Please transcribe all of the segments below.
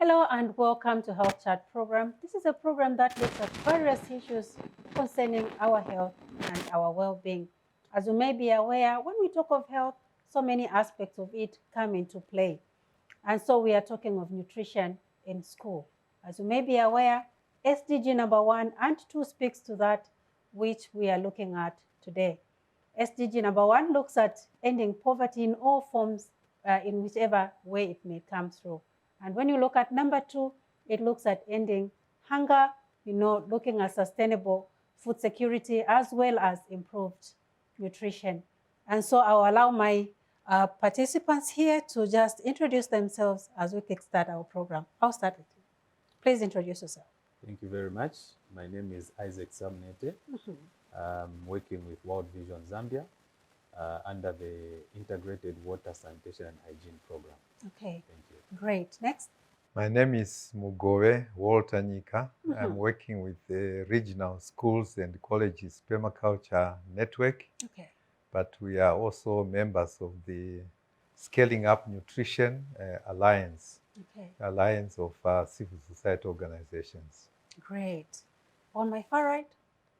Hello and welcome to Health Chat program. This is a program that looks at various issues concerning our health and our well-being. As you may be aware, when we talk of health, so many aspects of it come into play. And so we are talking of nutrition in school. As you may be aware, SDG number 1 and 2 speaks to that, which we are looking at today. SDG number 1 looks at ending poverty in all forms, in whichever way it may come through. And when you look at number 2, it looks at ending hunger, looking at sustainable food security as well as improved nutrition. And so I'll allow my participants here to just introduce themselves as we kickstart our program. I'll start with you. Please introduce yourself. Thank you very much. My name is Isaac Samnete. I'm working with World Vision Zambia under the Integrated Water Sanitation and Hygiene Program. Okay. Thank you. Great. Next. My name is Mugowe Walter Nyika. I'm working with the Regional Schools and Colleges Permaculture Network. Okay. But we are also members of the Scaling Up Nutrition Alliance, Alliance of civil society organizations. Great. On my far right?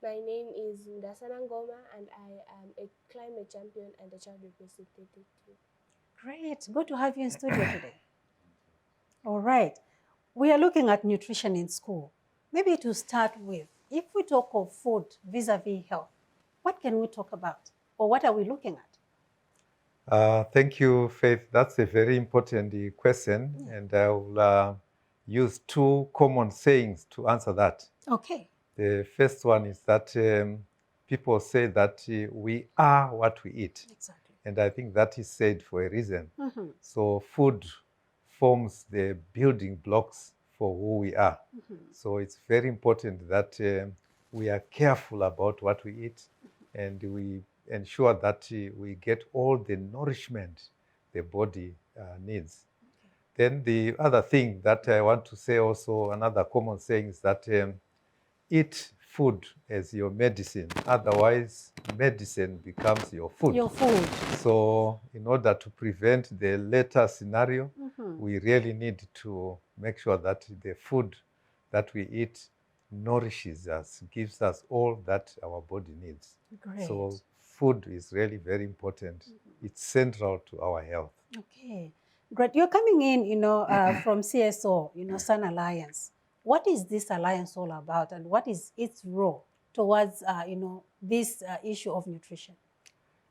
My name is Ndasana Ngoma and I am a climate champion and a child representative. Great. Good to have you in studio today. All right. We are looking at nutrition in school. Maybe to start with, if we talk of food vis-a-vis health, what can we talk about? Or what are we looking at? Thank you, Faith. That's a very important question, and I will use two common sayings to answer that. Okay. The first one is that people say that we are what we eat. Exactly. And I think that is said for a reason. So food forms the building blocks for who we are. So it's very important that we are careful about what we eat and we ensure that we get all the nourishment the body needs. Then the other thing that I want to say also, another common saying is that eat food as your medicine. Otherwise, medicine becomes your food. Your food. So in order to prevent the latter scenario, we really need to make sure that the food that we eat nourishes us, gives us all that our body needs. Great. So food is really very important. It's central to our health. Okay. Great. You're coming in, from CSO, Sun Alliance. What is this alliance all about and what is its role towards, this issue of nutrition?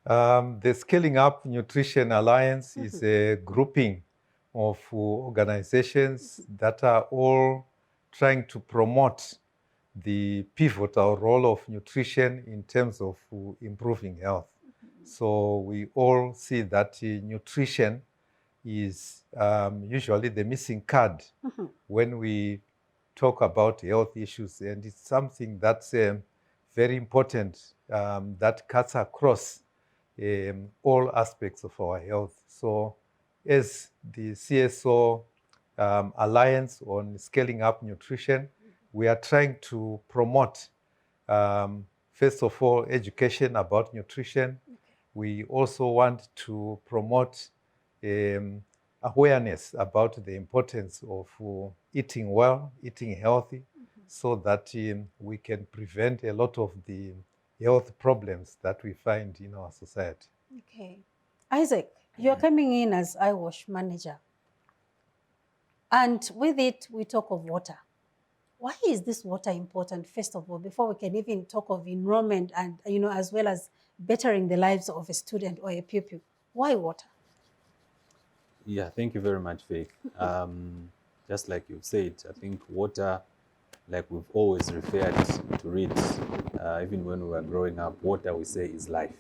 The Scaling Up Nutrition Alliance is a grouping of organizations that are all trying to promote the pivotal role of nutrition in terms of improving health. So we all see that nutrition is usually the missing card when we talk about health issues, and it's something that's very important that cuts across all aspects of our health. So as the CSO Alliance on Scaling Up Nutrition, we are trying to promote, first of all, education about nutrition. We also want to promote awareness about the importance of eating well, eating healthy, so that we can prevent a lot of the health problems that we find in our society. Okay. Isaac, you're coming in as IWASH manager. And with it, we talk of water. Why is this water important, first of all, before we can even talk of enrollment and, as well as bettering the lives of a student or a pupil? Why water? Yeah, thank you very much, Faith. Just like you've said, I think water, like we've always referred to it, even when we were growing up, water we say is life.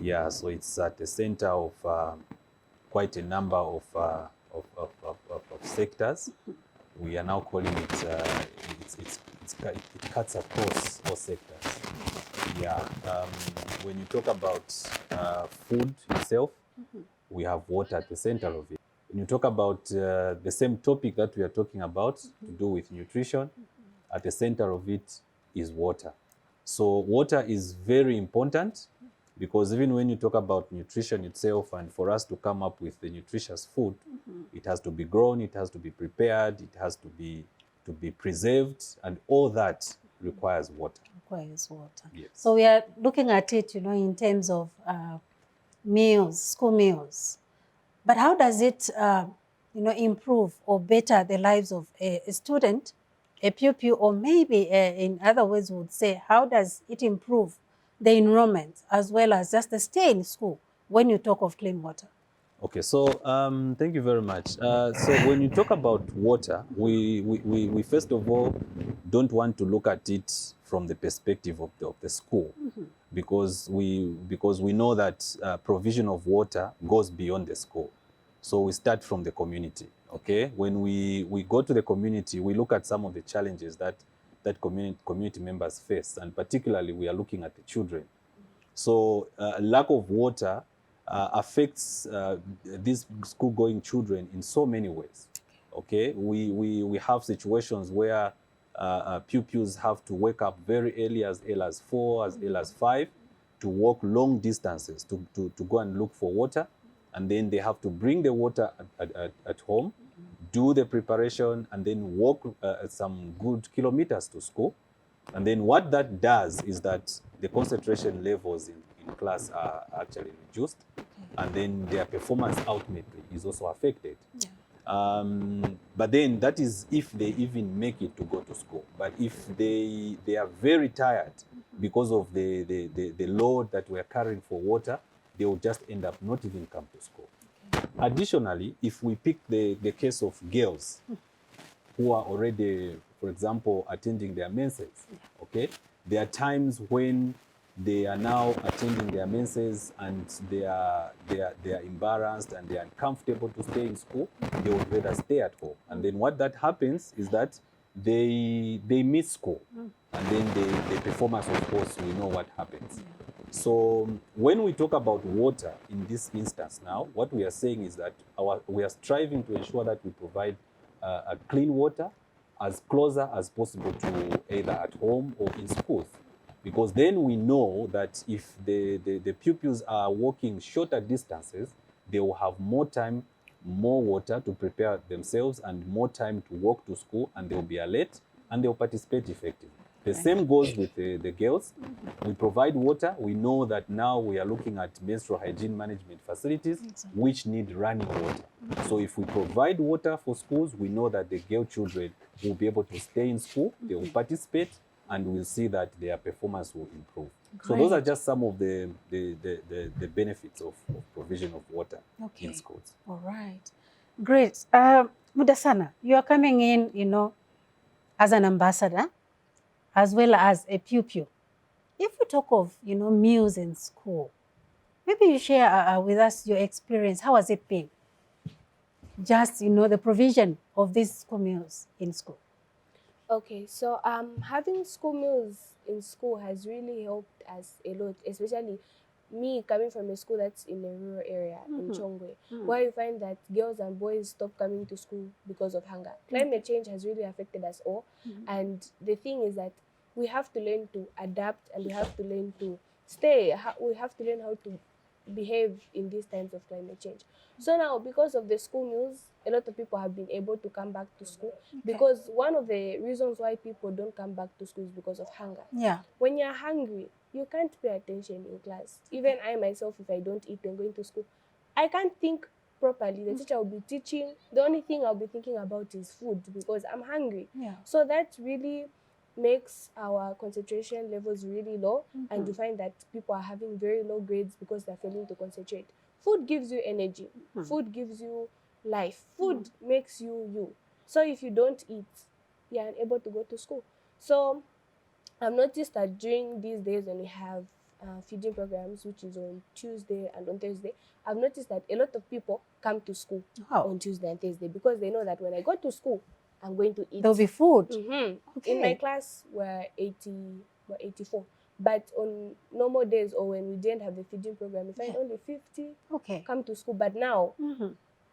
Yeah, so it's at the center of quite a number of sectors. We are now calling it, it cuts across all sectors. Yeah, when you talk about food itself, we have water at the center of it. When you talk about the same topic that we are talking about, to do with nutrition, at the center of it is water. So water is very important because even when you talk about nutrition itself and for us to come up with the nutritious food, It has to be grown, it has to be prepared, it has to be preserved, and all that requires water. Requires water. Yes. So we are looking at it, in terms of meals, school meals. But how does it, improve or better the lives of a student, a pupil, or maybe in other words we would say, how does it improve the enrollment as well as just the stay in school when you talk of clean water? Okay, so thank you very much. So when you talk about water, we first of all don't want to look at it from the perspective of the school, because we know that provision of water goes beyond the school. So we start from the community. Okay, when we go to the community, we look at some of the challenges that community members face, and particularly we are looking at the children. So lack of water affects these school-going children in so many ways. Okay, we have situations where pupils have to wake up very early, as early as 4, as early as 5, to walk long distances to go and look for water, and then they have to bring the water at home, do the preparation, and then walk some good kilometers to school. And then what that does is that the concentration levels in class are actually reduced, and then their performance ultimately is also affected. Yeah. But then that is if they even make it to go to school. But if they are very tired because of the load that we're carrying for water, they will just end up not even come to school. Additionally, if we pick the case of girls who are already, for example, attending their menses, okay, there are times when they are now attending their menses and they are embarrassed and they are uncomfortable to stay in school. They would rather stay at home. And then what that happens is that they miss school, and then the performance, of course, we know what happens. So when we talk about water in this instance now, what we are saying is that we are striving to ensure that we provide a clean water as closer as possible to either at home or in schools. Because then we know that if the pupils are walking shorter distances, they will have more time, more water to prepare themselves, and more time to walk to school, and they'll be alert and they'll participate effectively. The same goes with the girls. We provide water. We know that now we are looking at menstrual hygiene management facilities, which need running water. So if we provide water for schools, we know that the girl children will be able to stay in school, they will participate, and we'll see that their performance will improve. So those are just some of the benefits of provision of water in schools. All right. Great. Mudasana, you are coming in, as an ambassador, as well as a pupil. If we talk of, meals in school, maybe you share with us your experience. How has it been? Just, the provision of these school meals in school. Okay, so having school meals in school has really helped us a lot, especially me coming from a school that's in a rural area in Chongwe, where you find that girls and boys stop coming to school because of hunger. Climate change has really affected us all, and the thing is that we have to learn to adapt, and we have to learn to stay. We have to learn how to behave in these times of climate change. So now, because of the school meals, a lot of people have been able to come back to school, because one of the reasons why people don't come back to school is because of hunger. Yeah. When you're hungry, you can't pay attention in class. Even I myself, if I don't eat when going to school, I can't think properly. The teacher will be teaching. The only thing I'll be thinking about is food, because I'm hungry. Yeah. So that really makes our concentration levels really low, and you find that people are having very low grades because they're failing to concentrate. Food gives you energy. Food gives you life. Food makes you you. So if you don't eat, you're unable to go to school. So I've noticed that during these days when we have feeding programs, which is on Tuesday and on Thursday, I've noticed that a lot of people come to school on Tuesday and Thursday, because they know that when I go to school, I'm going to eat. There'll be food. In my class, we're 84. But on normal days, or when we didn't have the feeding program, we find only 50 come to school. But now,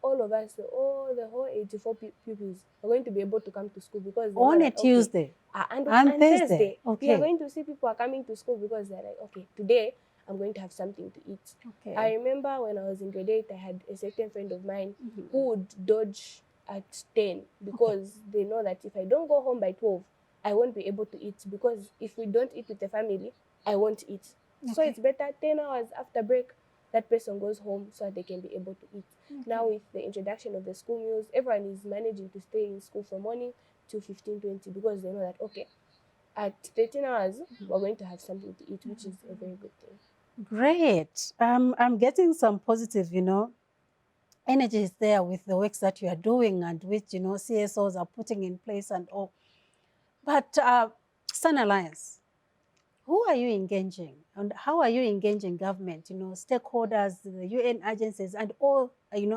all of us, the whole 84 pupils are going to be able to come to school, because on a Tuesday and Thursday. We are going to see people are coming to school, because they're like, okay, today I'm going to have something to eat. Okay. I remember when I was in grade 8, I had a certain friend of mine Mm-hmm. who would dodge at 10 because they know that if I don't go home by 12, I won't be able to eat, because if we don't eat with the family, I won't eat. So Okay. it's better 10 hours after break, that person goes home so that they can be able to eat. Now with the introduction of the school meals, everyone is managing to stay in school from morning to 15:20 because they know that, okay, at 13 hours, we're going to have something to eat, which is a very good thing. Great. I'm getting some positive, energy is there with the works that you are doing and which, CSOs are putting in place and all. But Sun Alliance, who are you engaging and how are you engaging government, stakeholders, the UN agencies and all,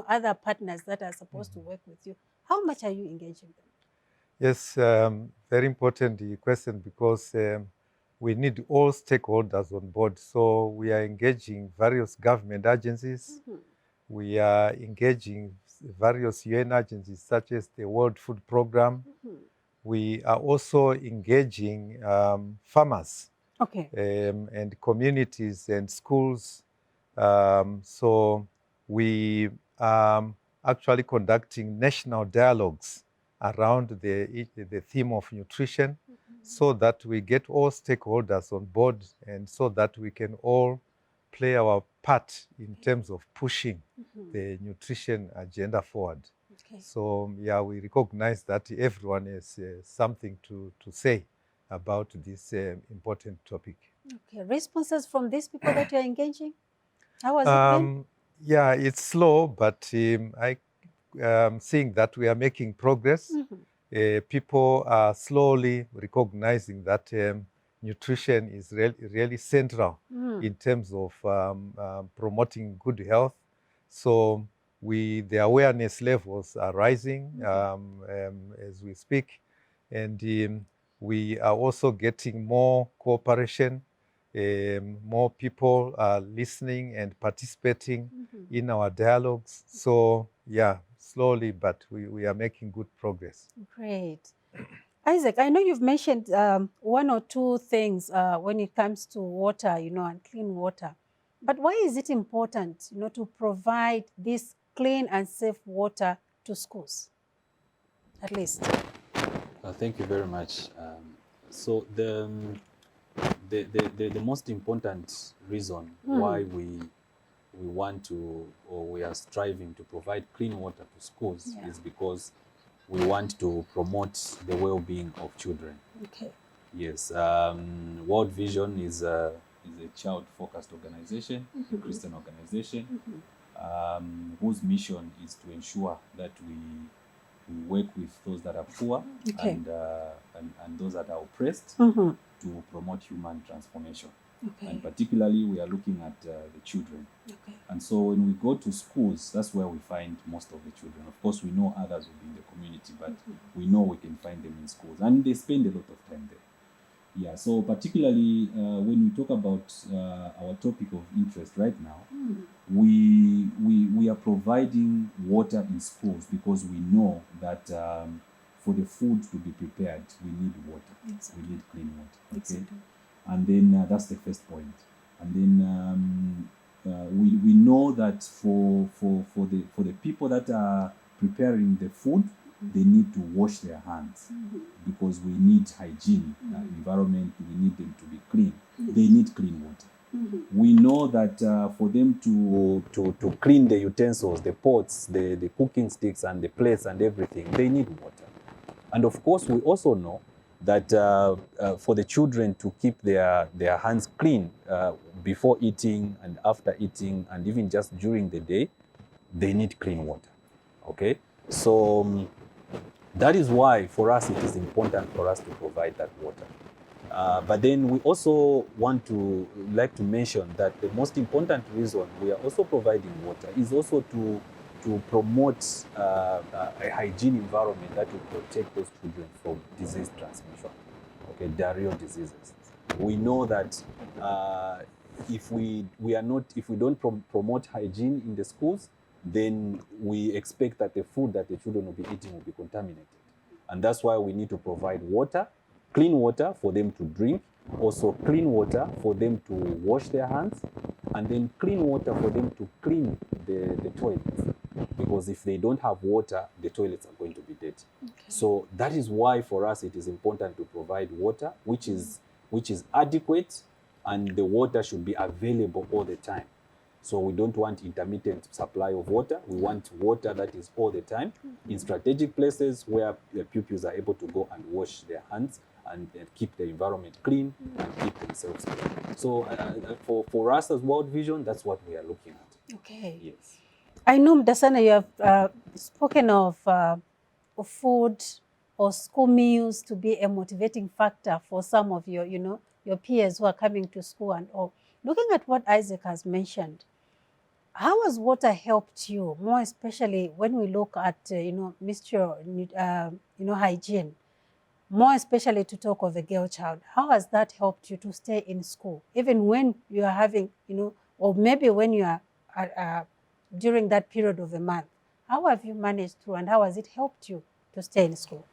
other partners that are supposed to work with you? How much are you engaging them? Yes, very important question, because we need all stakeholders on board. So we are engaging various government agencies. Mm-hmm. We are engaging various UN agencies such as the World Food Programme. Mm-hmm. We are also engaging farmers Okay. and communities and schools. So we are actually conducting national dialogues around the theme of nutrition, so that we get all stakeholders on board and so that we can all play our part in terms of pushing the nutrition agenda forward. Okay. So yeah, we recognize that everyone has something to say about this important topic. Okay. Responses from these people that you're engaging? How has it been? Yeah, it's slow, but I seeing that we are making progress. People are slowly recognizing that nutrition is really central in terms of promoting good health. So the awareness levels are rising as we speak, and we are also getting more cooperation. More people are listening and participating in our dialogues. So yeah, slowly, but we are making good progress. Great. Isaac, I know you've mentioned one or two things when it comes to water, and clean water. But why is it important, to provide this clean and safe water to schools, at least? Thank you very much. So the most important reason why we want to, or we are striving to provide clean water to schools is because we want to promote the well-being of children. Okay. Yes. World Vision is a child-focused organization, a Christian organization, whose mission is to ensure that we work with those that are poor and those that are oppressed to promote human transformation. Okay. And particularly, we are looking at the children. Okay. And so when we go to schools, that's where we find most of the children. Of course, we know others will be in the community, but we know we can find them in schools. And they spend a lot of time there. Yeah, so particularly when we talk about our topic of interest right now, we are providing water in schools because we know that for the food to be prepared, we need water. Exactly. We need clean water. Okay? Exactly. And then that's the first point. And then we know that for the people that are preparing the food, they need to wash their hands because we need hygiene environment. We need them to be clean. They need clean water. We know that for them to clean the utensils, the pots, the cooking sticks and the plates and everything, they need water. And of course, we also know that for the children to keep their hands clean before eating and after eating and even just during the day, they need clean water. Okay? So that is why for us it is important for us to provide that water. But then we also like to mention that the most important reason we are also providing water is also to promote a hygiene environment that will protect those children from disease transmission, okay, diarrheal diseases. We know that if we don't promote hygiene in the schools, then we expect that the food that the children will be eating will be contaminated. And that's why we need to provide water, clean water for them to drink, also clean water for them to wash their hands, and then clean water for them to clean the toilets. Because if they don't have water, the toilets are going to be dirty. So that is why for us it is important to provide water which is adequate, and the water should be available all the time. So we don't want intermittent supply of water. We want water that is all the time in strategic places where the pupils are able to go and wash their hands and keep the environment clean and keep themselves clean. So for us as World Vision, that's what we are looking at. Okay. Yes. I know, Mdasana, you have spoken of food or school meals to be a motivating factor for some of your, your peers who are coming to school and all. Looking at what Isaac has mentioned, how has water helped you, more especially when we look at, hygiene, more especially to talk of a girl child? How has that helped you to stay in school, even when you are having, or maybe when you are during that period of a month? How have you managed through, and how has it helped you to stay in school?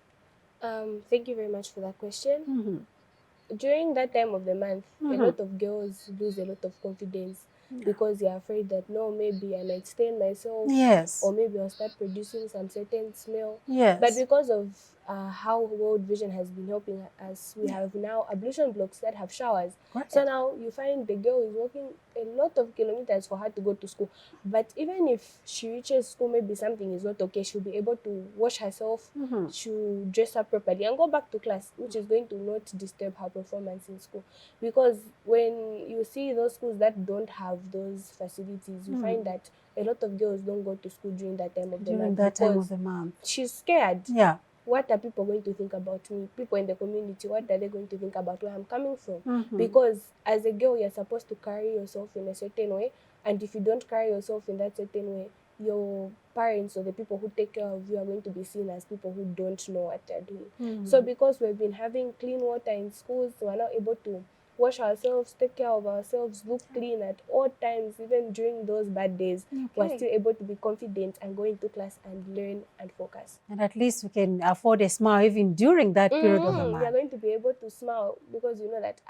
Thank you very much for that question. Mm-hmm. During that time of the month, Mm-hmm. a lot of girls lose a lot of confidence because they are afraid that, no, maybe I might stain myself. Yes. Or maybe I'll start producing some certain smell. Yes. But because of how World Vision has been helping us, we have now ablution blocks that have showers. Right. So now you find the girl is walking a lot of kilometers for her to go to school. But even if she reaches school, maybe something is not okay, she'll be able to wash herself, Mm-hmm. she'll dress up properly and go back to class, which is going to not disturb her performance in school. Because when you see those schools that don't have those facilities, you find that a lot of girls don't go to school during that time of the month. During that time of the month. She's scared. Yeah. What are people going to think about me? People in the community, what are they going to think about where I'm coming from? Mm-hmm. Because as a girl, you're supposed to carry yourself in a certain way. And if you don't carry yourself in that certain way, your parents or the people who take care of you are going to be seen as people who don't know what they're doing. Mm-hmm. So because we've been having clean water in schools, we're now able to wash ourselves, take care of ourselves, look clean at all times, even during those bad days. Okay. We're still able to be confident and go into class and learn and focus. And at least we can afford a smile even during that period of the month. You're going to be able to smile because you know that,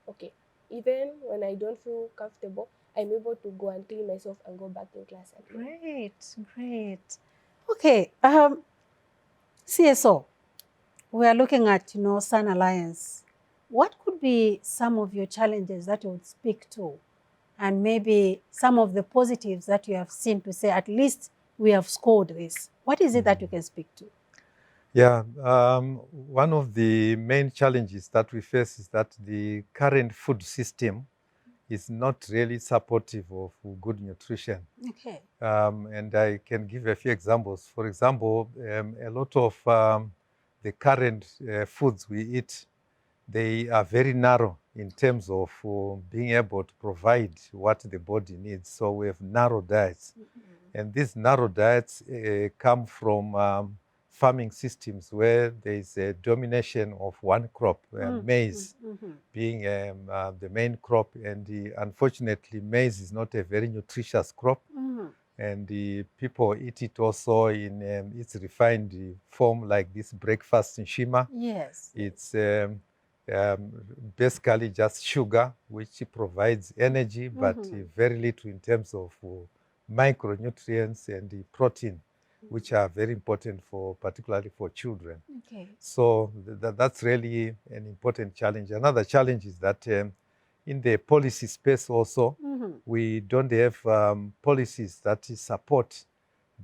okay, even when I don't feel comfortable, I'm able to go and clean myself and go back in class. Great. Okay, CSO, we are looking at, Sun Alliance. What could be some of your challenges that you would speak to, and maybe some of the positives that you have seen to say, at least we have scored this? What is it that you can speak to? Yeah, one of the main challenges that we face is that the current food system is not really supportive of good nutrition. Okay. And I can give a few examples. For example, a lot of the current foods we eat, they are very narrow in terms of being able to provide what the body needs. So we have narrow diets. Mm-hmm. And these narrow diets come from farming systems where there is a domination of one crop, maize being the main crop. And unfortunately, maize is not a very nutritious crop. And people eat it also in its refined form, like this breakfast in Shima. Yes. It's basically just sugar, which provides energy, but very little in terms of micronutrients and protein, which are very important particularly for children. Okay. So that's really an important challenge. Another challenge is that in the policy space also, we don't have policies that support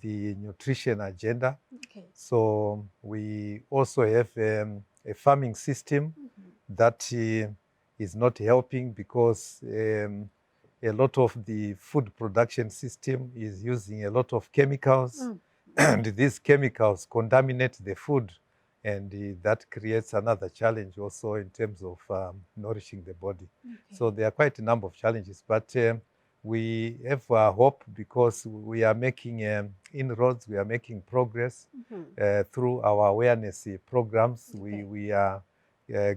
the nutrition agenda. Okay. So we also have a farming system that is not helping because a lot of the food production system is using a lot of chemicals, and these chemicals contaminate the food, and that creates another challenge also in terms of nourishing the body. Okay. So there are quite a number of challenges, but we have hope because we are making inroads, we are making progress through our awareness programs. Okay. We are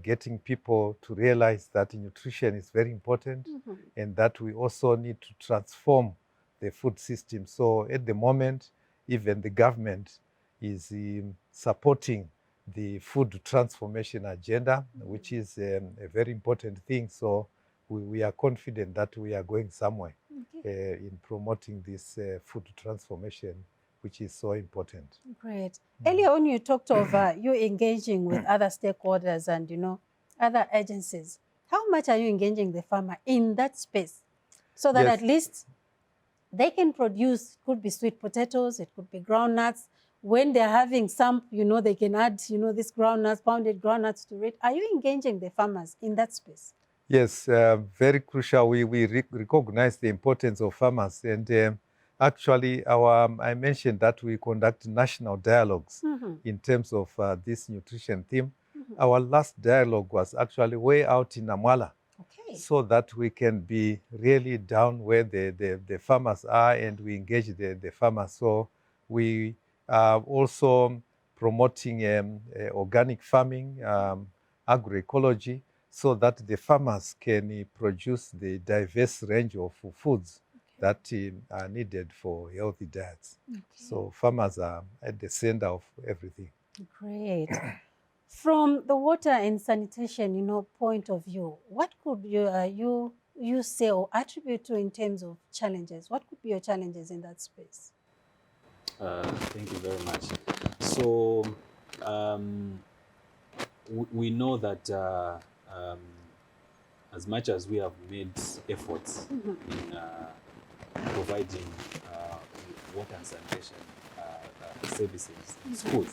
getting people to realize that nutrition is very important and that we also need to transform the food system. So at the moment, even the government is supporting the food transformation agenda, which is a very important thing. So we are confident that we are going somewhere in promoting this food transformation, which is so important. Great. Earlier on, you talked of you engaging with other stakeholders and, you know, other agencies. How much are you engaging the farmer in that space so that Yes. at least they can produce, it could be sweet potatoes, it could be groundnuts. When they're having some, you know, they can add, you know, these groundnuts, pounded groundnuts to it. Are you engaging the farmers in that space? Yes, very crucial. We recognize the importance of farmers, and actually, I mentioned that we conduct national dialogues in terms of this nutrition theme. Our last dialogue was actually way out in Amwala, so that we can be really down where the farmers are, and we engage the farmers. So we are also promoting organic farming, agroecology, so that the farmers can produce the diverse range of foods that are needed for healthy diets. So farmers are at the center of everything. Great. From the water and sanitation, you know, point of view, what could you say or attribute to in terms of challenges? What could be your challenges in that space? Thank you very much. So we know that as much as we have made efforts in providing water and sanitation services in schools,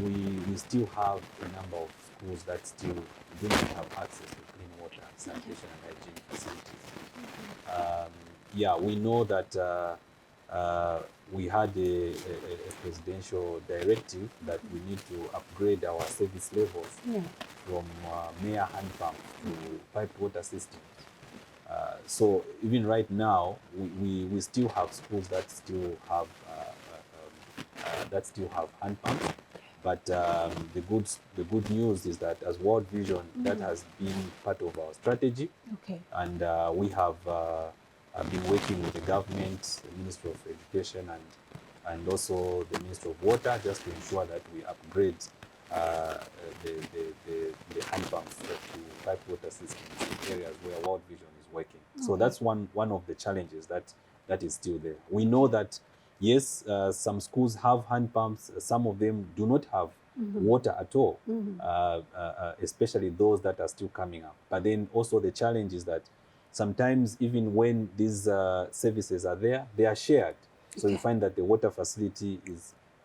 we still have a number of schools that still do not have access to clean water, sanitation and hygiene facilities. Yeah, we know that we had a presidential directive that we need to upgrade our service levels from mere hand pump to piped water systems. So even right now, we still have schools that still have hand pumps. But the good news is that as World Vision, that has been part of our strategy, and we have been working with the government, the Ministry of Education, and also the Ministry of Water, just to ensure that we upgrade the hand pumps to piped water systems in areas where World Vision is working. So that's one of the challenges that is still there. We know that yes, some schools have hand pumps. Some of them do not have water at all, especially those that are still coming up. But then also the challenge is that sometimes even when these services are there, they are shared. So you find that the water facility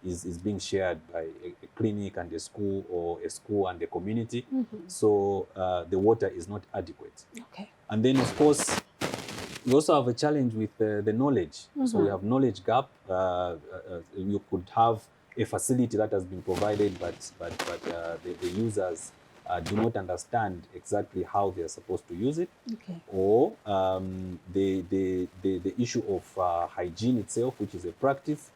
is being shared by a clinic and a school, or a school and the community. So the water is not adequate. And then of course, we also have a challenge with the knowledge. So we have knowledge gap. You could have a facility that has been provided, but the users do not understand exactly how they are supposed to use it. Or the issue of hygiene itself, which is a practice,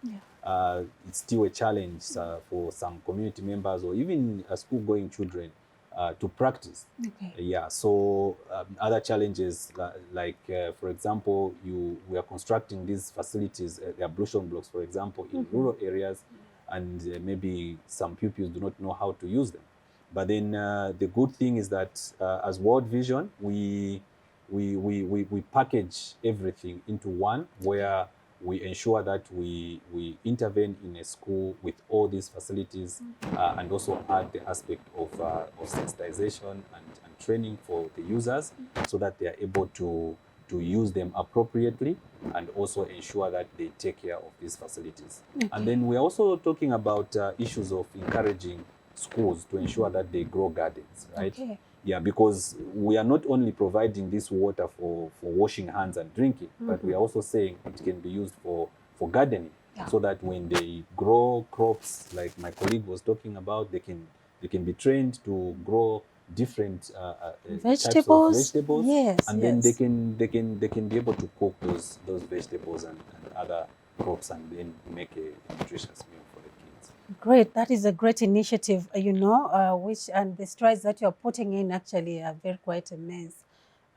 it's still a challenge for some community members or even school-going children to practice. Yeah, so other challenges like for example, we are constructing these facilities, the ablution blocks, for example, in rural areas, and maybe some pupils do not know how to use them. But then the good thing is that as World Vision, we package everything into one, where we ensure that we intervene in a school with all these facilities, and also add the aspect of sensitization and training for the users, so that they are able to use them appropriately, and also ensure that they take care of these facilities. And then we're also talking about issues of encouraging schools to ensure that they grow gardens, right? Yeah, because we are not only providing this water for washing hands and drinking, but we are also saying it can be used for gardening, so that when they grow crops, like my colleague was talking about, they can be trained to grow different types of vegetables, and then they can be able to cook those vegetables and other crops, and then make a nutritious meal for the kids. Great, that is a great initiative, you know, which, and the strides that you're putting in actually are very quite immense.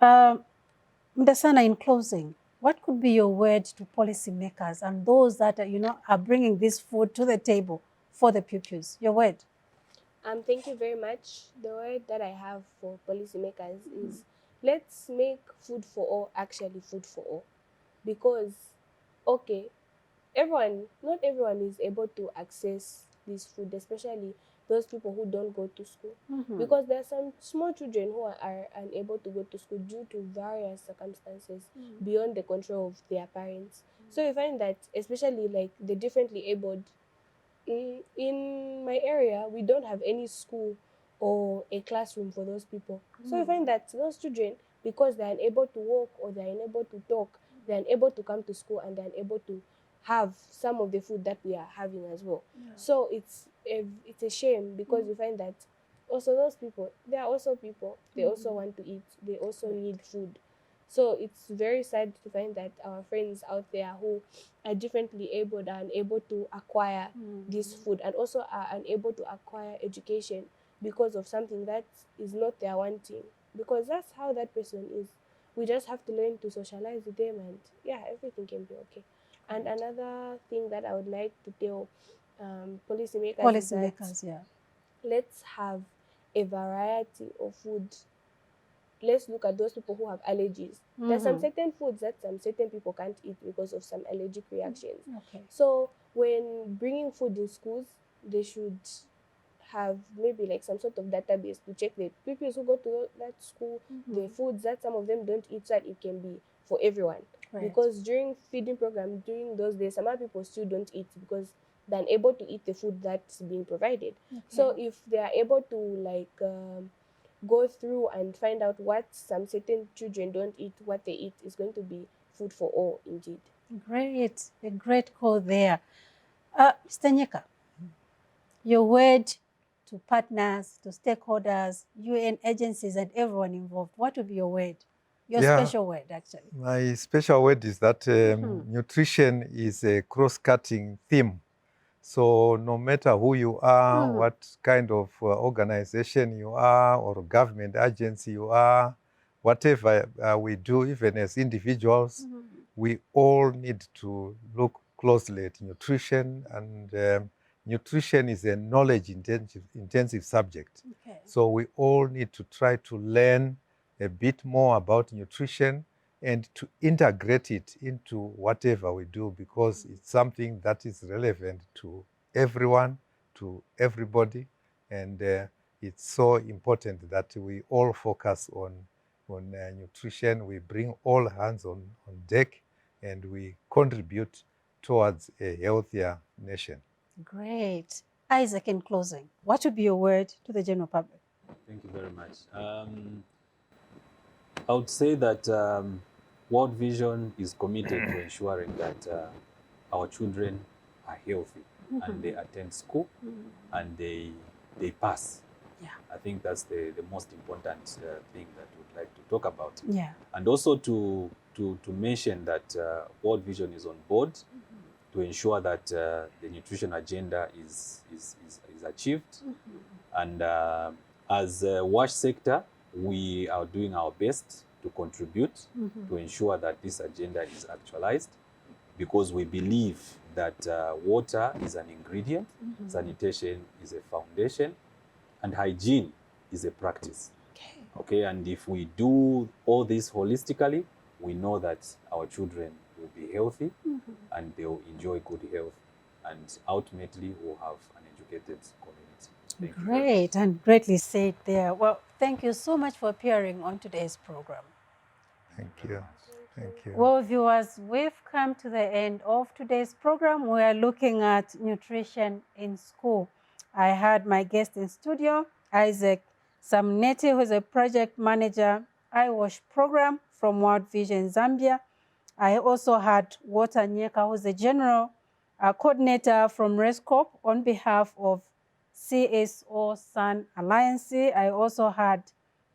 Mdasana, in closing, what could be your word to policymakers and those that are, you know, are bringing this food to the table for the pupils? Your word. Thank you very much. The word that I have for policymakers is let's make food for all actually food for all. Because, okay, not everyone is able to access this food, especially those people who don't go to school. Because there are some small children who are unable to go to school due to various circumstances beyond the control of their parents. So you find that, especially like the differently abled, in my area, we don't have any school or a classroom for those people. So you find that those children, because they're unable to walk or they're unable to talk, they're unable to come to school and they're unable to have some of the food that we are having as well. So it's a shame because you find that also those people, they are also people. They also want to eat. They also need food. So it's very sad to find that our friends out there who are differently able are unable to acquire this food and also are unable to acquire education because of something that is not their wanting. Because that's how that person is. We just have to learn to socialize with them and yeah, everything can be okay. And another thing that I would like to tell policymakers is that Policymakers, yeah. let's have a variety of food. Let's look at those people who have allergies. There's some certain foods that some certain people can't eat because of some allergic reactions. Okay. So when bringing food in schools, they should have maybe like some sort of database to check the pupils who go to that school, the foods that some of them don't eat, so that it can be for everyone. Right. Because during feeding program, during those days, some other people still don't eat because they're unable to eat the food that's being provided. So if they are able to like go through and find out what some certain children don't eat, what they eat is going to be food for all indeed. Great, a great call there. Mr. Nyeka, your word to partners, to stakeholders, UN agencies, and everyone involved. What would be your word? Your special word, actually. My special word is that nutrition is a cross-cutting theme. So no matter who you are, what kind of organization you are, or government agency you are, whatever we do, even as individuals, we all need to look closely at nutrition. And nutrition is a knowledge-intensive subject. Okay. So we all need to try to learn a bit more about nutrition and to integrate it into whatever we do, because it's something that is relevant to everyone, to everybody, and it's so important that we all focus on nutrition. We bring all hands on deck, and we contribute towards a healthier nation. Great. Isaac, in closing, what would be your word to the general public? Thank you very much. I would say that World Vision is committed to ensuring that our children are healthy and they attend school and they pass. Yeah. I think that's the most important thing that we'd like to talk about. Yeah. And also to mention that World Vision is on board to ensure that the nutrition agenda is achieved. And as a WASH sector, we are doing our best to contribute to ensure that this agenda is actualized, because we believe that water is an ingredient, sanitation is a foundation, and hygiene is a practice. Okay, and if we do all this holistically, we know that our children will be healthy and they will enjoy good health, and ultimately we'll have an educated community. Great, and greatly said there. Well, thank you so much for appearing on today's program. Thank you. Thank you. Well, viewers, we've come to the end of today's program. We are looking at nutrition in school. I had my guest in studio, Isaac Samneti, who is a project manager, iWASH program from World Vision Zambia. I also had Walter Nyeka, who is the general coordinator from RESCOP on behalf of CSO Sun Alliance. I also had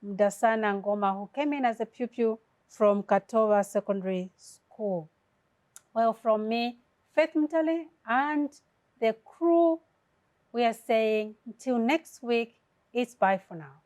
Mdasana Ngoma, who came in as a pupil from Katoa Secondary School. Well, from me, Faith Mtali, and the crew, we are saying until next week, it's bye for now.